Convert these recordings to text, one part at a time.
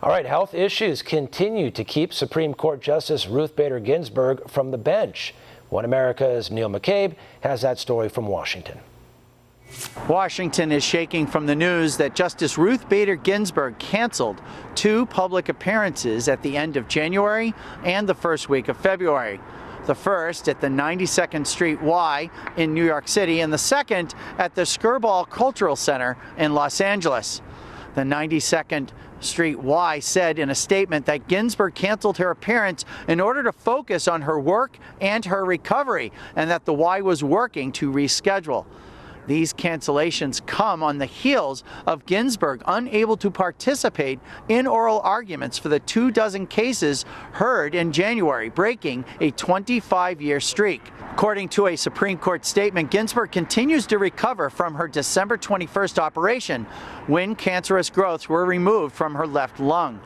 All right, health issues continue to keep Supreme Court Justice Ruth Bader Ginsburg from the bench. One America's Neil McCabe has that story from Washington. Washington is shaking from the news that Justice Ruth Bader Ginsburg canceled 2 public appearances at the end of January and the first week of February. The first at the 92nd Street Y in New York City, and the second at the Skirball Cultural Center in Los Angeles. The 92nd Street Y said in a statement that Ginsburg canceled her appearance in order to focus on her work and her recovery, and that the Y was working to reschedule. These cancellations come on the heels of Ginsburg unable to participate in oral arguments for the 24 cases heard in January, breaking a 25-year streak. According to a Supreme Court statement, Ginsburg continues to recover from her December 21st operation when cancerous growths were removed from her left lung.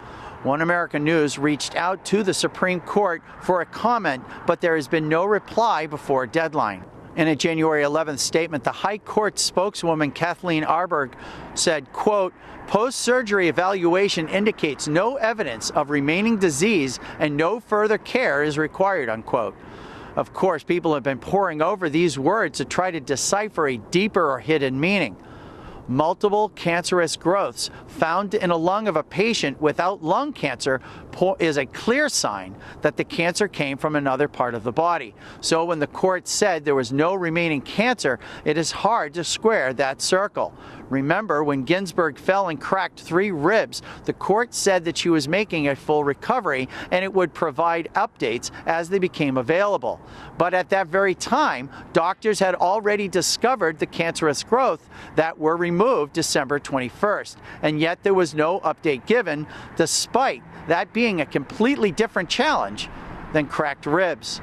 One American News reached out to the Supreme Court for a comment, but there has been no reply before deadline. In a January 11th statement, the High Court spokeswoman Kathleen Arberg said, quote, "Post-surgery evaluation indicates no evidence of remaining disease and no further care is required," unquote. Of course, people have been poring over these words to try to decipher a deeper or hidden meaning. Multiple cancerous growths found in a lung of a patient without lung cancer is a clear sign that the cancer came from another part of the body. So when the court said there was no remaining cancer, it is hard to square that circle. Remember, when Ginsburg fell and cracked 3 ribs, the court said that she was making a full recovery and it would provide updates as they became available. But at that very time, doctors had already discovered the cancerous growth that were removed December 21st, and yet there was no update given, despite that being a completely different challenge than cracked ribs.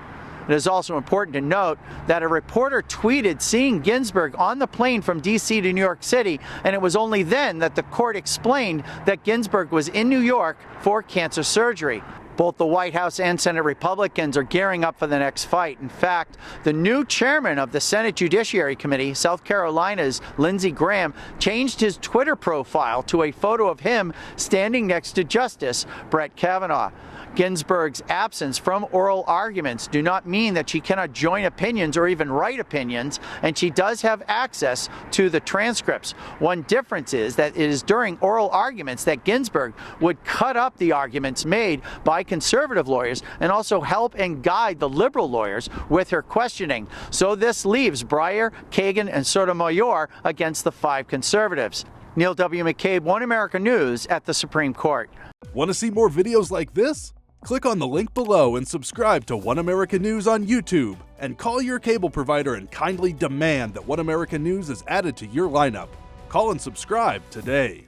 It is also important to note that a reporter tweeted seeing Ginsburg on the plane from D.C. to New York City, and it was only then that the court explained that Ginsburg was in New York for cancer surgery. Both the White House and Senate Republicans are gearing up for the next fight. In fact, the new chairman of the Senate Judiciary Committee, South Carolina's Lindsey Graham, changed his Twitter profile to a photo of him standing next to Justice Brett Kavanaugh. Ginsburg's absence from oral arguments do not mean that she cannot join opinions or even write opinions, and she does have access to the transcripts. One difference is that it is during oral arguments that Ginsburg would cut up the arguments made by conservative lawyers and also help and guide the liberal lawyers with her questioning. So this leaves Breyer, Kagan, and Sotomayor against the 5 conservatives. Neil W. McCabe, One American News at the Supreme Court. Want to see more videos like this? Click on the link below and subscribe to One American News on YouTube, and call your cable provider and kindly demand that One American News is added to your lineup. Call and subscribe today.